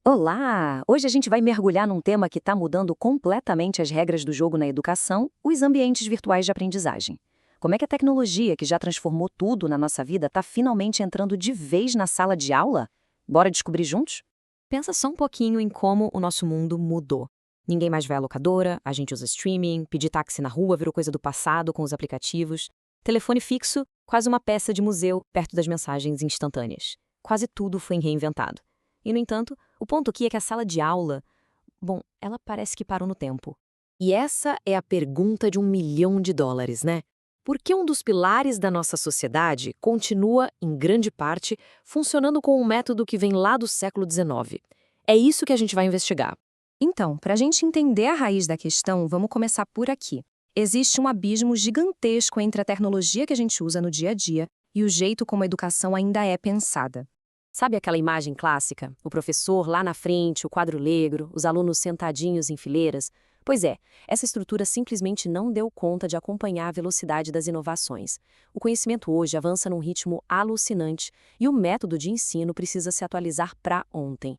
Olá! Hoje a gente vai mergulhar num tema que está mudando completamente as regras do jogo na educação, os ambientes virtuais de aprendizagem. Como é que a tecnologia, que já transformou tudo na nossa vida, está finalmente entrando de vez na sala de aula? Bora descobrir juntos? Pensa só um pouquinho em como o nosso mundo mudou. Ninguém mais vai à locadora, a gente usa streaming, pedir táxi na rua virou coisa do passado com os aplicativos. Telefone fixo, quase uma peça de museu perto das mensagens instantâneas. Quase tudo foi reinventado. E, no entanto, o ponto aqui é que a sala de aula, bom, ela parece que parou no tempo. E essa é a pergunta de US$ 1 milhão, né? Por que um dos pilares da nossa sociedade continua, em grande parte, funcionando com um método que vem lá do século XIX? É isso que a gente vai investigar. Então, para a gente entender a raiz da questão, vamos começar por aqui. Existe um abismo gigantesco entre a tecnologia que a gente usa no dia a dia e o jeito como a educação ainda é pensada. Sabe aquela imagem clássica? O professor lá na frente, o quadro negro, os alunos sentadinhos em fileiras? Pois é, essa estrutura simplesmente não deu conta de acompanhar a velocidade das inovações. O conhecimento hoje avança num ritmo alucinante e o método de ensino precisa se atualizar para ontem.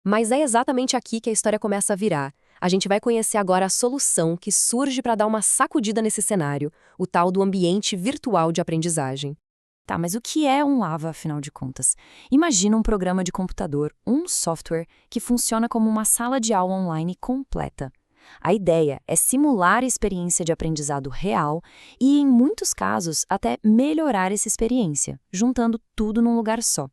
Mas é exatamente aqui que a história começa a virar. A gente vai conhecer agora a solução que surge para dar uma sacudida nesse cenário, o tal do ambiente virtual de aprendizagem. Tá, mas o que é um AVA, afinal de contas? Imagina um programa de computador, um software, que funciona como uma sala de aula online completa. A ideia é simular a experiência de aprendizado real e, em muitos casos, até melhorar essa experiência, juntando tudo num lugar só.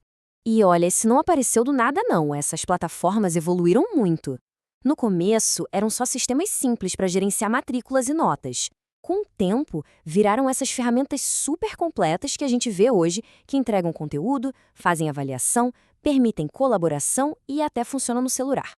E olha, isso não apareceu do nada não, essas plataformas evoluíram muito. No começo, eram só sistemas simples para gerenciar matrículas e notas. Com o tempo, viraram essas ferramentas super completas que a gente vê hoje, que entregam conteúdo, fazem avaliação, permitem colaboração e até funcionam no celular.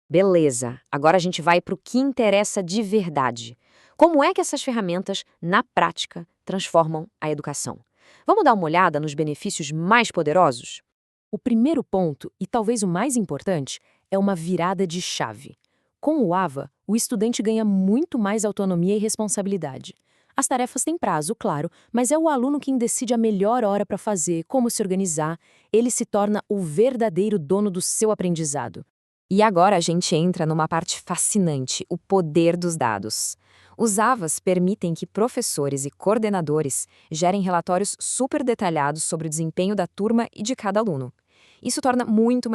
Beleza, agora a gente vai para o que interessa de verdade. Como é que essas ferramentas, na prática, transformam a educação? Vamos dar uma olhada nos benefícios mais poderosos? O primeiro ponto, e talvez o mais importante, é uma virada de chave. Com o AVA, o estudante ganha muito mais autonomia e responsabilidade. As tarefas têm prazo, claro, mas é o aluno quem decide a melhor hora para fazer, como se organizar. Ele se torna o verdadeiro dono do seu aprendizado. E agora a gente entra numa parte fascinante, o poder dos dados. Os AVAs permitem que professores e coordenadores gerem relatórios super detalhados sobre o desempenho da turma e de cada aluno. Isso torna muito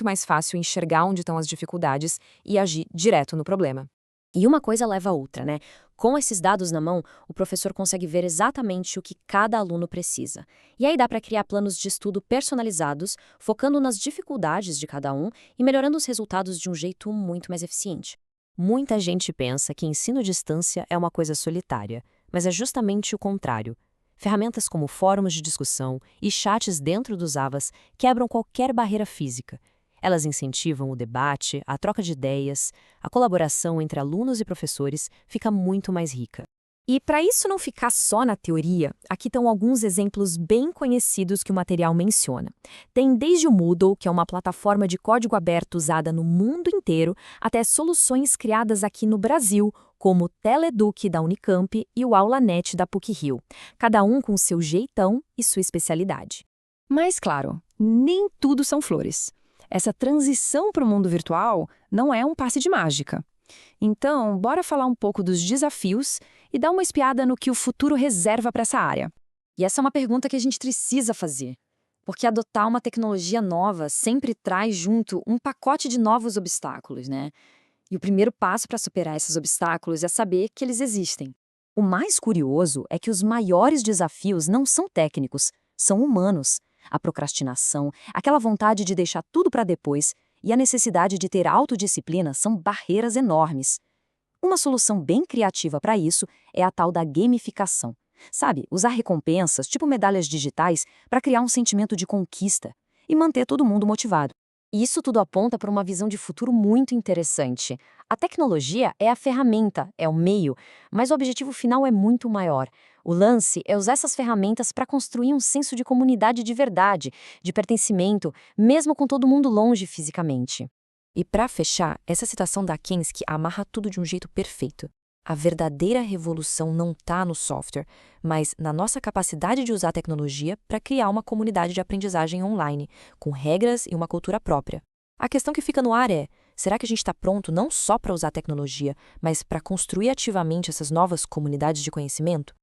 mais fácil enxergar onde estão as dificuldades e agir direto no problema. E uma coisa leva a outra, né? Com esses dados na mão, o professor consegue ver exatamente o que cada aluno precisa. E aí dá para criar planos de estudo personalizados, focando nas dificuldades de cada um e melhorando os resultados de um jeito muito mais eficiente. Muita gente pensa que ensino à distância é uma coisa solitária, mas é justamente o contrário. Ferramentas como fóruns de discussão e chats dentro dos AVAs quebram qualquer barreira física. Elas incentivam o debate, a troca de ideias, a colaboração entre alunos e professores fica muito mais rica. E para isso não ficar só na teoria, aqui estão alguns exemplos bem conhecidos que o material menciona. Tem desde o Moodle, que é uma plataforma de código aberto usada no mundo inteiro, até soluções criadas aqui no Brasil, como o Teleduc da Unicamp e o AulaNet da PUC-Rio, cada um com seu jeitão e sua especialidade. Mas, claro, nem tudo são flores. Essa transição para o mundo virtual não é um passe de mágica. Então, bora falar um pouco dos desafios e dar uma espiada no que o futuro reserva para essa área. E essa é uma pergunta que a gente precisa fazer. Porque adotar uma tecnologia nova sempre traz junto um pacote de novos obstáculos, né? E o primeiro passo para superar esses obstáculos é saber que eles existem. O mais curioso é que os maiores desafios não são técnicos, são humanos. A procrastinação, aquela vontade de deixar tudo para depois e a necessidade de ter autodisciplina são barreiras enormes. Uma solução bem criativa para isso é a tal da gamificação. Sabe, usar recompensas, tipo medalhas digitais, para criar um sentimento de conquista e manter todo mundo motivado. E isso tudo aponta para uma visão de futuro muito interessante. A tecnologia é a ferramenta, é o meio, mas o objetivo final é muito maior. O lance é usar essas ferramentas para construir um senso de comunidade de verdade, de pertencimento, mesmo com todo mundo longe fisicamente. E para fechar, essa citação da Kensky amarra tudo de um jeito perfeito. A verdadeira revolução não está no software, mas na nossa capacidade de usar a tecnologia para criar uma comunidade de aprendizagem online, com regras e uma cultura própria. A questão que fica no ar é: será que a gente está pronto não só para usar tecnologia, mas para construir ativamente essas novas comunidades de conhecimento?